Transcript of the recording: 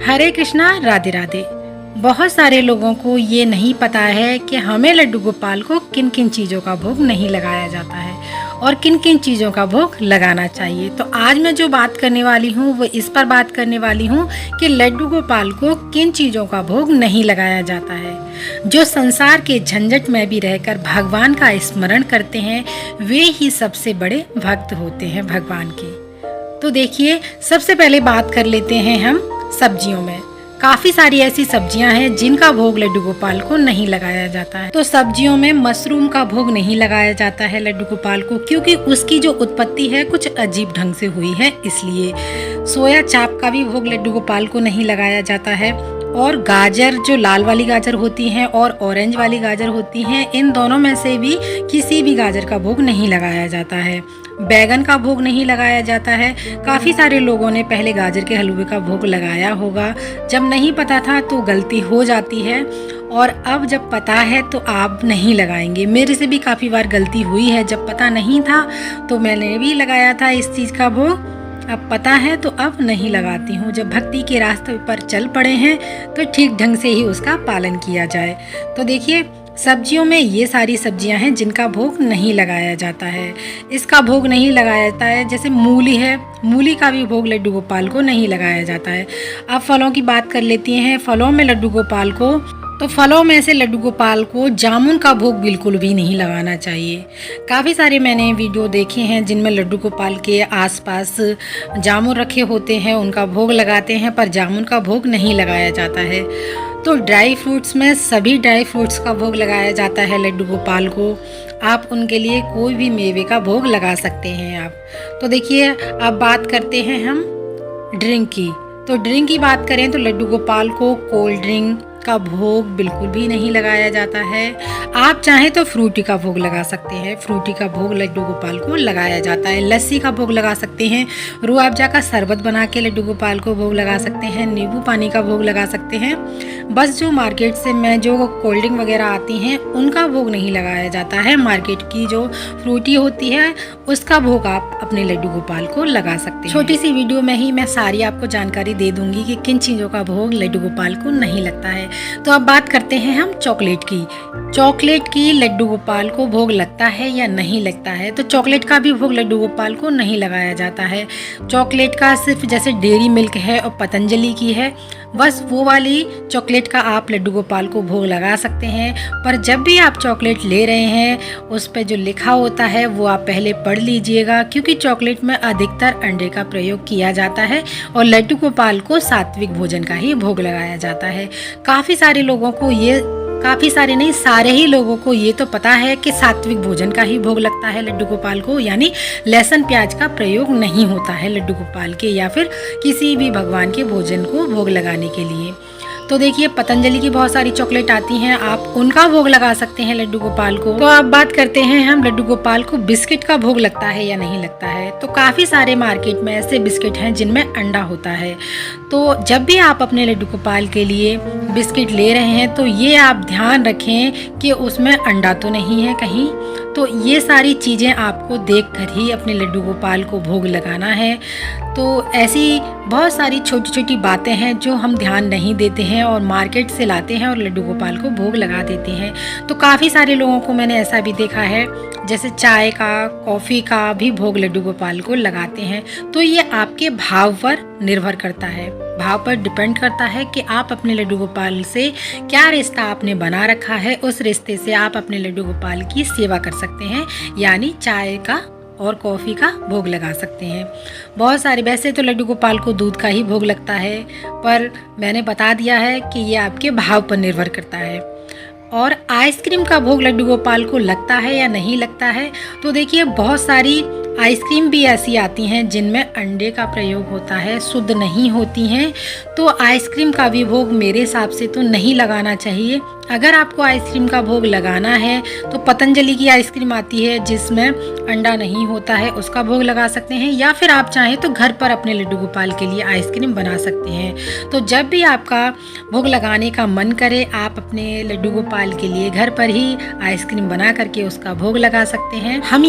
हरे कृष्णा, राधे राधे। बहुत सारे लोगों को ये नहीं पता है कि हमें लड्डू गोपाल को किन किन चीज़ों का भोग नहीं लगाया जाता है और किन किन चीज़ों का भोग लगाना चाहिए। तो आज मैं जो बात करने वाली हूँ वो इस पर बात करने वाली हूँ कि लड्डू गोपाल को किन चीज़ों का भोग नहीं लगाया जाता है। जो संसार के झंझट में भी रहकर भगवान का स्मरण करते हैं वे ही सबसे बड़े भक्त होते हैं भगवान के। तो देखिए, सबसे पहले बात कर लेते हैं हम सब्जियों में। काफ़ी सारी ऐसी सब्जियां हैं जिनका भोग लड्डू गोपाल को नहीं लगाया जाता है। तो सब्जियों में मशरूम का भोग नहीं लगाया जाता है लड्डू गोपाल को, क्योंकि उसकी जो उत्पत्ति है कुछ अजीब ढंग से हुई है, इसलिए। सोया चाप का भी भोग लड्डू गोपाल को नहीं लगाया जाता है। और गाजर, जो लाल वाली गाजर होती हैं और ऑरेंज वाली गाजर होती हैं, इन दोनों में से भी किसी भी गाजर का भोग नहीं लगाया जाता है। बैगन का भोग नहीं लगाया जाता है। काफ़ी सारे लोगों ने पहले गाजर के हलवे का भोग लगाया होगा, जब नहीं पता था तो गलती हो जाती है, और अब जब पता है तो आप नहीं लगाएंगे। मेरे से भी काफ़ी बार गलती हुई है, जब पता नहीं था तो मैंने भी लगाया था इस चीज़ का भोग। अब पता है तो अब नहीं लगाती हूँ। जब भक्ति के रास्ते पर चल पड़े हैं तो ठीक ढंग से ही उसका पालन किया जाए। तो देखिए, सब्जियों में ये सारी सब्जियां हैं जिनका भोग नहीं लगाया जाता है। इसका भोग नहीं लगाया जाता है। जैसे मूली है, मूली का भी भोग लड्डू गोपाल को नहीं लगाया जाता है। अब फलों की बात कर लेती हैं। फलों में लड्डू गोपाल को, तो फलों में से लड्डू गोपाल को जामुन का भोग बिल्कुल भी नहीं लगाना चाहिए। काफ़ी सारे मैंने वीडियो देखे हैं जिनमें लड्डू गोपाल के आसपास जामुन रखे होते हैं, उनका भोग लगाते हैं, पर जामुन का भोग नहीं लगाया जाता है। तो ड्राई फ्रूट्स में सभी ड्राई फ्रूट्स का भोग लगाया जाता है लड्डू गोपाल को। आप उनके लिए कोई भी मेवे का भोग लगा सकते हैं आप। तो देखिए, अब बात करते हैं हम ड्रिंक की। तो ड्रिंक की बात करें तो लड्डू गोपाल को कोल्ड ड्रिंक का भोग बिल्कुल भी नहीं लगाया जाता है। आप चाहें तो फ्रूटी का भोग लगा सकते हैं। फ्रूटी का भोग लड्डू गोपाल को लगाया जाता है। लस्सी का भोग लगा सकते हैं। रूह अफ़ज़ा का शरबत बना के लड्डू गोपाल को भोग लगा सकते हैं। नींबू पानी का भोग लगा सकते हैं। बस जो मार्केट से में जो कोल्ड ड्रिंक वगैरह आती हैं उनका भोग नहीं लगाया जाता है। मार्केट की जो फ्रूटी होती है उसका भोग आप अपने लड्डू गोपाल को लगा सकते हैं। छोटी सी वीडियो में ही मैं सारी आपको जानकारी दे दूंगी कि किन चीज़ों का भोग लड्डू गोपाल को नहीं लगता है। तो अब बात करते हैं हम चॉकलेट की। चॉकलेट की लड्डू गोपाल को भोग लगता है या नहीं लगता है। तो चॉकलेट का भी भोग लड्डू गोपाल को नहीं लगाया जाता है। चॉकलेट का सिर्फ जैसे डेयरी मिल्क है और पतंजलि की है, बस वो वाली चॉकलेट का आप लड्डू गोपाल को भोग लगा सकते हैं। पर जब भी आप चॉकलेट ले रहे हैं उस पर जो लिखा होता है वो आप पहले पढ़ लीजिएगा, क्योंकि चॉकलेट में अधिकतर अंडे का प्रयोग किया जाता है और लड्डू गोपाल को सात्विक भोजन का ही भोग लगाया जाता है। काफ़ी सारे लोगों को ये, काफ़ी सारे नहीं, सारे ही लोगों को ये तो पता है कि सात्विक भोजन का ही भोग लगता है लड्डू गोपाल को, यानी लहसुन प्याज का प्रयोग नहीं होता है लड्डू गोपाल के या फिर किसी भी भगवान के भोजन को भोग लगाने के लिए। तो देखिए, पतंजलि की बहुत सारी चॉकलेट आती हैं, आप उनका भोग लगा सकते हैं लड्डू गोपाल को। तो अब बात करते हैं हम लड्डू गोपाल को बिस्किट का भोग लगता है या नहीं लगता है। तो काफ़ी सारे मार्केट में ऐसे बिस्किट हैं जिनमें अंडा होता है। तो जब भी आप अपने लड्डू गोपाल के लिए बिस्किट ले रहे हैं तो ये आप ध्यान रखें कि उसमें अंडा तो नहीं है कहीं। तो ये सारी चीज़ें आपको देखकर ही अपने लड्डू गोपाल को भोग लगाना है। तो ऐसी बहुत सारी छोटी छोटी बातें हैं जो हम ध्यान नहीं देते हैं और मार्केट से लाते हैं और लड्डू गोपाल को भोग लगा देते हैं। तो काफ़ी सारे लोगों को मैंने ऐसा भी देखा है, जैसे चाय का, कॉफ़ी का भी भोग लड्डू गोपाल को लगाते हैं। तो ये आपके भाव पर निर्भर करता है, भाव पर डिपेंड करता है कि आप अपने लड्डू गोपाल से क्या रिश्ता आपने बना रखा है। उस रिश्ते से आप अपने लड्डू गोपाल की सेवा कर सकते हैं, यानी चाय का और कॉफ़ी का भोग लगा सकते हैं। बहुत सारे, वैसे तो लड्डू गोपाल को दूध का ही भोग लगता है, पर मैंने बता दिया है कि ये आपके भाव पर निर्भर करता है। और आइसक्रीम का भोग लड्डू गोपाल को लगता है या नहीं लगता है। तो देखिए, बहुत सारी आइसक्रीम भी ऐसी आती हैं जिनमें अंडे का प्रयोग होता है, शुद्ध नहीं होती हैं। तो आइसक्रीम का भी भोग मेरे हिसाब से तो नहीं लगाना चाहिए। अगर आपको आइसक्रीम का भोग लगाना है तो पतंजलि की आइसक्रीम आती है जिसमें अंडा नहीं होता है, उसका भोग लगा सकते हैं, या फिर आप चाहें तो घर पर अपने लड्डू गोपाल के लिए आइसक्रीम बना सकते हैं। तो जब भी आपका भोग लगाने का मन करे, आप अपने लड्डू गोपाल के लिए घर पर ही आइसक्रीम बना करके उसका भोग लगा सकते हैं। हम